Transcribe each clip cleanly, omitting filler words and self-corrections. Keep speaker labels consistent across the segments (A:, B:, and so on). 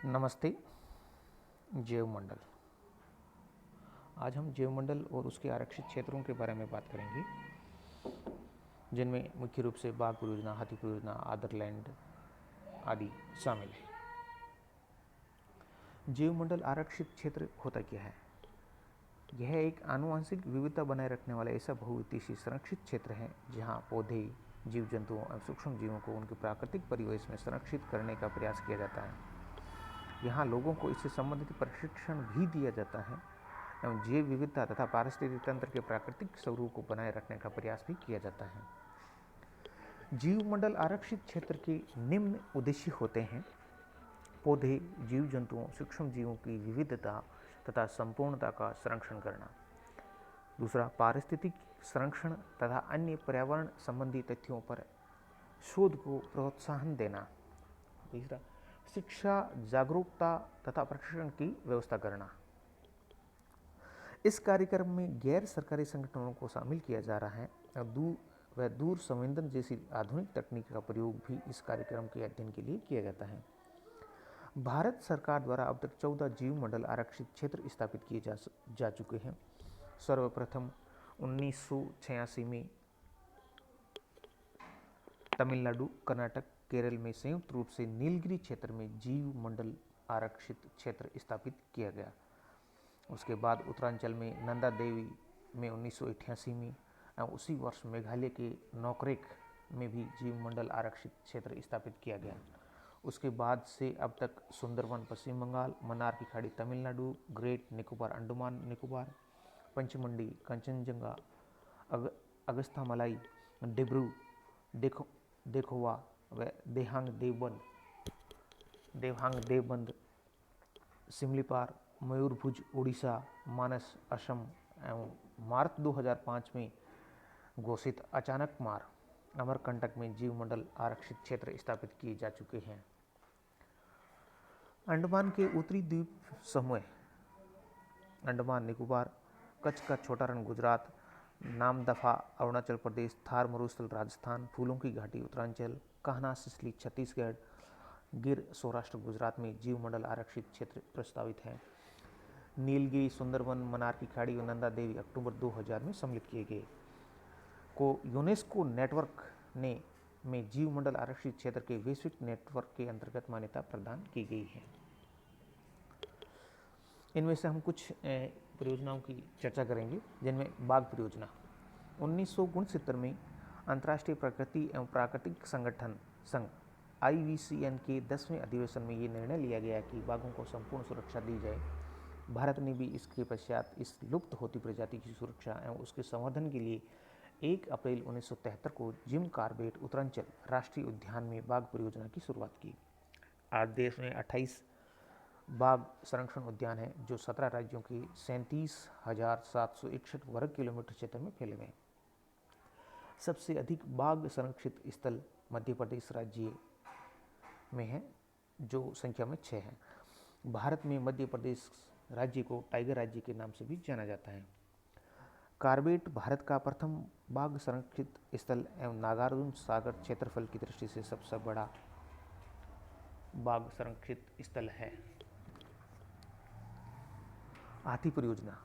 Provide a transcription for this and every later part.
A: नमस्ते। जैवमंडल। आज हम जैवमंडल और उसके आरक्षित क्षेत्रों के बारे में बात करेंगे, जिनमें मुख्य रूप से बाघ परियोजना, हाथी परियोजना, आदरलैंड आदि शामिल है। जैवमंडल आरक्षित क्षेत्र होता क्या है? यह एक आनुवंशिक विविधता बनाए रखने वाला ऐसा बहुउद्देशीय संरक्षित क्षेत्र है जहां पौधे, जीव जंतुओं और सूक्ष्म जीवों को उनके प्राकृतिक परिवेश में संरक्षित करने का प्रयास किया जाता है। यहाँ लोगों को इससे संबंधित प्रशिक्षण भी दिया जाता है एवं जैव विविधता तथा पारिस्थितिक तंत्र के प्राकृतिक स्वरूप को बनाए रखने का प्रयास भी किया जाता है। जीवमंडल आरक्षित क्षेत्र के निम्न उद्देश्य होते हैं: पौधे, जीव जंतुओं, सूक्ष्म जीवों की विविधता तथा संपूर्णता का संरक्षण करना। दूसरा, पारिस्थितिक संरक्षण तथा अन्य पर्यावरण संबंधी तथ्यों पर शोध को प्रोत्साहन देना। तीसरा, शिक्षा, जागरूकता तथा प्रशिक्षण की व्यवस्था करना। इस कार्यक्रम में गैर सरकारी संगठनों को शामिल किया जा रहा है और दूर संवेदन जैसी आधुनिक तकनीक का प्रयोग भी इस कार्यक्रम के अध्ययन के लिए किया जाता है। भारत सरकार द्वारा अब तक 14 जीवमंडल आरक्षित क्षेत्र स्थापित किए जा चुके हैं। सर्वप्रथम 1986 में तमिलनाडु, कर्नाटक, केरल में संयुक्त रूप से नीलगिरी क्षेत्र में जीवमंडल आरक्षित क्षेत्र स्थापित किया गया। उसके बाद उत्तरांचल में नंदा देवी में 1988 में और उसी वर्ष मेघालय के नोकरेक में भी जीवमंडल आरक्षित क्षेत्र स्थापित किया गया। उसके बाद से अब तक सुंदरवन पश्चिम बंगाल, मन्नार की खाड़ी तमिलनाडु, ग्रेट निकोबार अंडमान निकोबार, पंचमंडी, कंचनजंगा, अगस्थामलाई, डिब्रू, देखोवा व देवहांग देवबंद, सिमलीपार, मयूरभुज उड़ीसा, मानस असम एवं मार्च 2005 में घोषित अचानकमार अमरकंटक में जीवमंडल आरक्षित क्षेत्र स्थापित किए जा चुके हैं। अंडमान के उत्तरी द्वीप समूह, अंडमान निकोबार, कच्छ का छोटा रण गुजरात, नामदफा अरुणाचल प्रदेश, थार मरुस्थल राजस्थान, फूलों की घाटी उत्तरांचल, कान्हा सिसली छत्तीसगढ़, गिर सौराष्ट्र गुजरात में जीवमंडल आरक्षित क्षेत्र प्रस्तावित है। नीलगिरी, सुंदरवन, मन्नार की खाड़ी और नंदा देवी अक्टूबर 2000 में सम्मिलित किए गए। को यूनेस्को नेटवर्क ने में जीवमंडल आरक्षित क्षेत्र के वैश्विक नेटवर्क के अंतर्गत मान्यता प्रदान की गई है। इनमें से हम कुछ परियोजनाओं की चर्चा करेंगे, जिनमें बाघ परियोजना 1969 में अंतर्राष्ट्रीय प्रकृति एवं प्राकृतिक संगठन संघ IUCN के 10वें अधिवेशन में ये निर्णय लिया गया कि बाघों को संपूर्ण सुरक्षा दी जाए। भारत ने भी इसके पश्चात इस लुप्त होती प्रजाति की सुरक्षा एवं उसके संवर्धन के लिए 1 अप्रैल 1973 को जिम कॉर्बेट उत्तरांचल राष्ट्रीय उद्यान में बाघ परियोजना की शुरुआत की। आज देश में 28 बाघ संरक्षण उद्यान है, जो 17 राज्यों के 37,761 वर्ग किलोमीटर क्षेत्र में फैले हुए हैं। सबसे अधिक बाघ संरक्षित स्थल मध्य प्रदेश राज्य में है, जो संख्या में 6 है। भारत में मध्य प्रदेश राज्य को टाइगर राज्य के नाम से भी जाना जाता है। कॉर्बेट भारत का प्रथम बाघ संरक्षित स्थल एवं नागार्जुन सागर क्षेत्रफल की दृष्टि से सबसे बड़ा बाघ संरक्षित स्थल है। हाथी परियोजना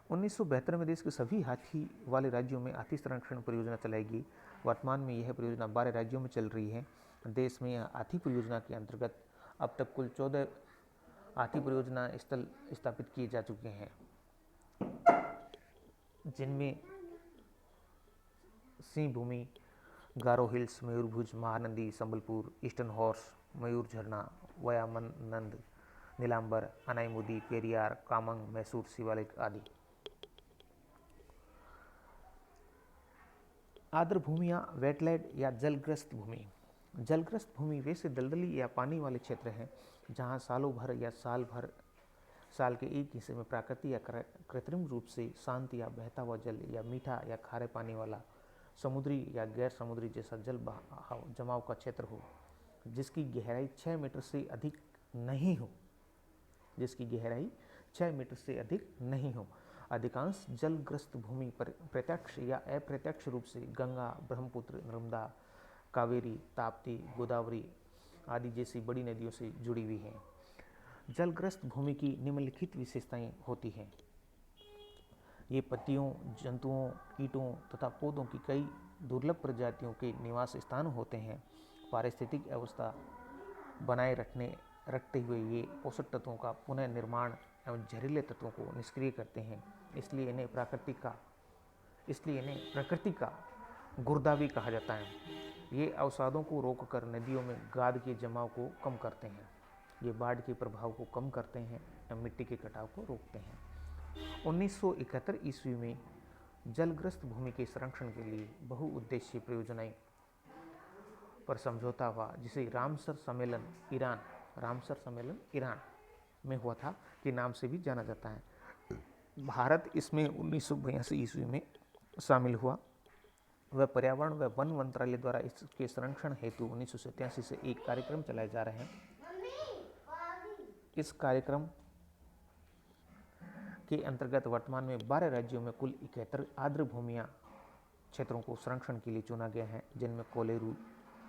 A: 1972 में देश के सभी हाथी वाले राज्यों में हाथी संरक्षण परियोजना चलाएगी। वर्तमान में यह परियोजना 12 राज्यों में चल रही है। देश में हाथी परियोजना के अंतर्गत अब तक कुल 14 हाथी परियोजना स्थल स्थापित किए जा चुके हैं, जिनमें Singhbhum, Garo hills, Mayurbhanj, Mahanadi, Sambalpur, eastern horse, Mayurjharna, वयामनंद, नीलांबर, अनाईमुदी, पेरियार, कामंग, मैसूर शिवालिक आदि। आर्द्र भूमियां, वेटलैंड या जलग्रस्त भूमि। जलग्रस्त भूमि वैसे दलदली या पानी वाले क्षेत्र हैं जहां सालों भर या साल के एक हिस्से में प्राकृतिक या कृत्रिम रूप से शांत या बहता हुआ जल या मीठा या खारे पानी वाला समुद्री या गैर समुद्री जैसा जल जमाव का क्षेत्र हो, जिसकी गहराई 6 मीटर से अधिक नहीं हो। अधिकांश जलग्रस्त भूमि पर प्रत्यक्ष या अप्रत्यक्ष रूप से गंगा, ब्रह्मपुत्र, नर्मदा, कावेरी, ताप्ती, गोदावरी आदि जैसी बड़ी नदियों से जुड़ी हुई हैं। जलग्रस्त भूमि की निम्नलिखित विशेषताएं होती हैं। ये पत्तियों, जंतुओं, कीटों तथा पौधों की कई दुर्लभ प्रजातियों के निवास स्थान होते हैं। पारिस्थितिक अवस्था बनाए रखते हुए ये पोषक तत्वों का पुनः निर्माण एवं जहरीले तत्वों को निष्क्रिय करते हैं। इसलिए इन्हें प्रकृति का गुर्दा भी कहा जाता है। ये अवसादों को रोककर नदियों में गाद के जमाव को कम करते हैं। ये बाढ़ के प्रभाव को कम करते हैं एवं मिट्टी के कटाव को रोकते हैं। 1971 ईस्वी में जलग्रस्त भूमि के संरक्षण के लिए बहुउद्देशीय परियोजनाएं पर समझौता हुआ, जिसे रामसर सम्मेलन ईरान में हुआ था के नाम से भी जाना जाता है। भारत इसमें 1982 ईस्वी में शामिल हुआ। वह पर्यावरण व वन मंत्रालय द्वारा इसके संरक्षण हेतु 1987 से एक कार्यक्रम चलाए जा रहे हैं। इस कार्यक्रम के अंतर्गत वर्तमान में 12 राज्यों में कुल 71 आर्द्र भूमियां क्षेत्रों को संरक्षण के लिए चुना गया है, जिनमें कोलेरू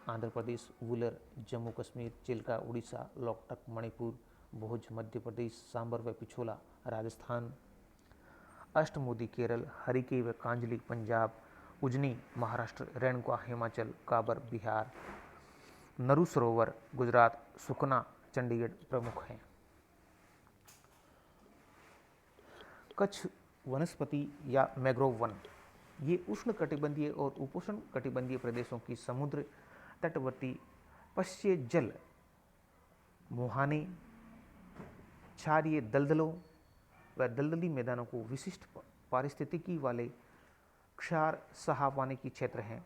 A: आंध्र प्रदेश, वुलर जम्मू कश्मीर, चिल्का उड़ीसा, लोकटक मणिपुर, भोज मध्य प्रदेश, सांबर व पिछोला राजस्थान, अष्टमुदी केरल, हरिके व कांजली पंजाब, उजनी महाराष्ट्र, रेणुका हिमाचल, काबर बिहार, नरू सरोवर गुजरात, सुखना चंडीगढ़ प्रमुख हैं। कच्छ वनस्पति या मैंग्रोव वन, ये उष्ण कटिबंधीय और उपोष्ण कटिबंधीय प्रदेशों की समुद्र तटवर्ती पश्चिमी जल मुहाने, क्षारीय दलदलों व दलदली मैदानों को विशिष्ट पारिस्थितिकी वाले क्षार सहा पानी की क्षेत्र हैं।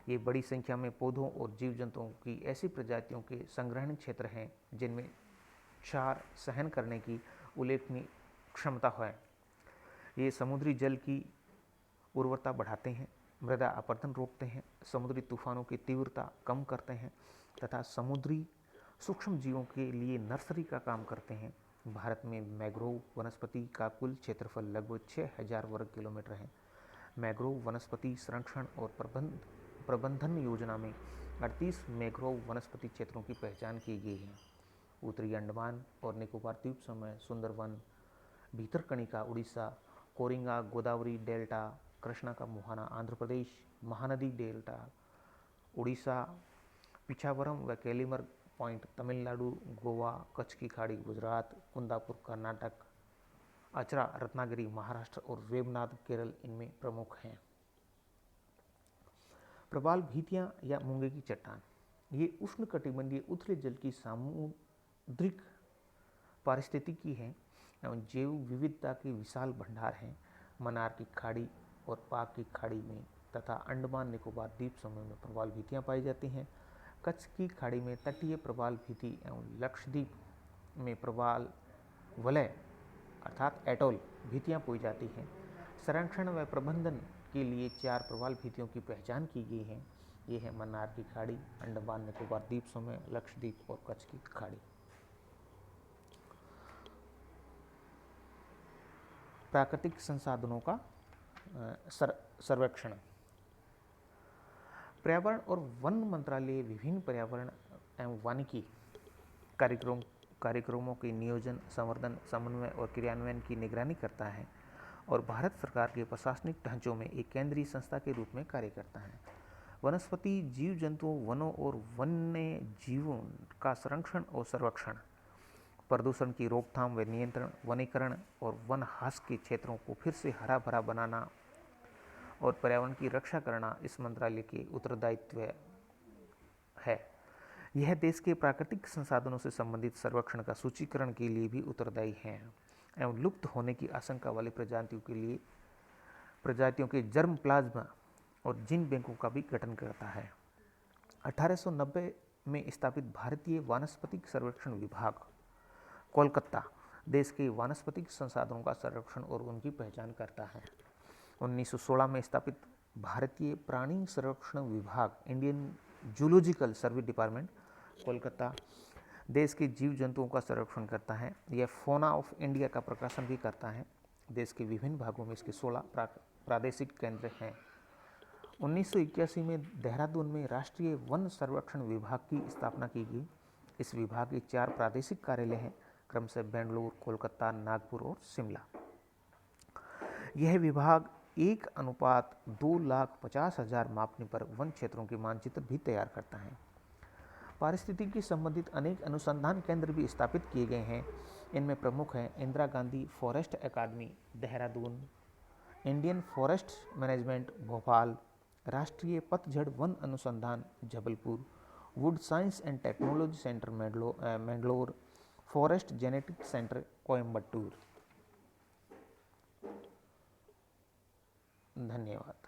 A: ये बड़ी संख्या में पौधों और जीव जंतुओं की ऐसी प्रजातियों के संग्रहण क्षेत्र हैं जिनमें क्षार सहन करने की उल्लेखनीय क्षमता है। ये समुद्री जल की उर्वरता बढ़ाते हैं, मृदा अपरदन रोकते हैं, समुद्री तूफानों की तीव्रता कम करते हैं तथा समुद्री सूक्ष्म जीवों के लिए नर्सरी का काम करते हैं। भारत में मैंग्रोव वनस्पति का कुल क्षेत्रफल लगभग 6000 वर्ग किलोमीटर है। मैंग्रोव वनस्पति संरक्षण और प्रबंधन योजना में 38 मैंग्रोव वनस्पति क्षेत्रों की पहचान की गई है। उत्तरी अंडमान और निकोबार द्वीप समूह, सुंदरवन, भीतरकनिका उड़ीसा, कोरिंगा गोदावरी डेल्टा, कृष्णा का मुहाना आंध्र प्रदेश, महानदी डेल्टा उड़ीसा, पिछावरम व कैलीमर पॉइंट तमिलनाडु, गोवा, कच्छ की खाड़ी गुजरात, कुंदापुर कर्नाटक, अचरा रत्नागिरी महाराष्ट्र और वेबनाथ केरल इनमें प्रमुख हैं। प्रवाल भीतियां या मूंगे की चट्टान, ये उष्णकटिबंधीय उथले जल की सामुद्रिक पारिस्थितिकी है एवं जैव विविधता के विशाल भंडार हैं। मन्नार की खाड़ी और पाक की खाड़ी में तथा अंडमान निकोबार द्वीप समूह में प्रवाल भीतियां पाई जाती हैं। कच्छ की खाड़ी में तटीय प्रवाल भीति एवं लक्षद्वीप में प्रवाल वलय अर्थात एटोल भीतियां पाई जाती हैं। संरक्षण व प्रबंधन के लिए 4 प्रवाल भीतियों की पहचान की गई है। ये है मन्नार की खाड़ी, अंडमान निकोबार द्वीप समूह, लक्षद्वीप और कच्छ की खाड़ी। प्राकृतिक संसाधनों का सर्वेक्षण। पर्यावरण और वन मंत्रालय विभिन्न पर्यावरण एवं वानिकी कार्यक्रमों के नियोजन, संवर्धन, समन्वय और क्रियान्वयन की निगरानी करता है और भारत सरकार के प्रशासनिक ढांचों में एक केंद्रीय संस्था के रूप में कार्य करता है। वनस्पति, जीव जंतुओं, वनों और वन्य जीवों का संरक्षण और संरक्षण, प्रदूषण की रोकथाम व नियंत्रण, वनीकरण और वन हास के क्षेत्रों को फिर से हरा भरा बनाना और पर्यावरण की रक्षा करना इस मंत्रालय के उत्तरदायित्व है। यह देश के प्राकृतिक संसाधनों से संबंधित सर्वेक्षण का सूचीकरण के लिए भी उत्तरदायी है एवं लुप्त होने की आशंका वाली प्रजातियों के जर्म प्लाज्मा और जीन बैंकों का भी गठन करता है। 1890 में स्थापित भारतीय वानस्पतिक सर्वेक्षण विभाग कोलकाता देश के वानस्पतिक संसाधनों का संरक्षण और उनकी पहचान करता है। 1916 में स्थापित भारतीय प्राणी संरक्षण विभाग Indian zoological survey department Kolkata देश के जीव जंतुओं का संरक्षण करता है। यह फौना ऑफ इंडिया का प्रकाशन भी करता है। देश के विभिन्न भागों में इसके 16 प्रादेशिक केंद्र हैं। 1981 में देहरादून में राष्ट्रीय वन संरक्षण विभाग की स्थापना की गई। इस विभाग के 4 प्रादेशिक कार्यालय हैं, क्रमशः बेंगलुरु, कोलकाता, नागपुर और शिमला। यह विभाग 1:2,50,000 मापने पर वन क्षेत्रों के मानचित्र भी तैयार करता है। पारिस्थितिकी संबंधित अनेक अनुसंधान केंद्र भी स्थापित किए गए हैं। इनमें प्रमुख हैं Indira Gandhi forest academy Dehradun, Indian forest management Bhopal, राष्ट्रीय पतझड़ वन अनुसंधान Jabalpur, wood science and technology centre Mangalore, forest genetic centre Coimbatore. धन्यवाद।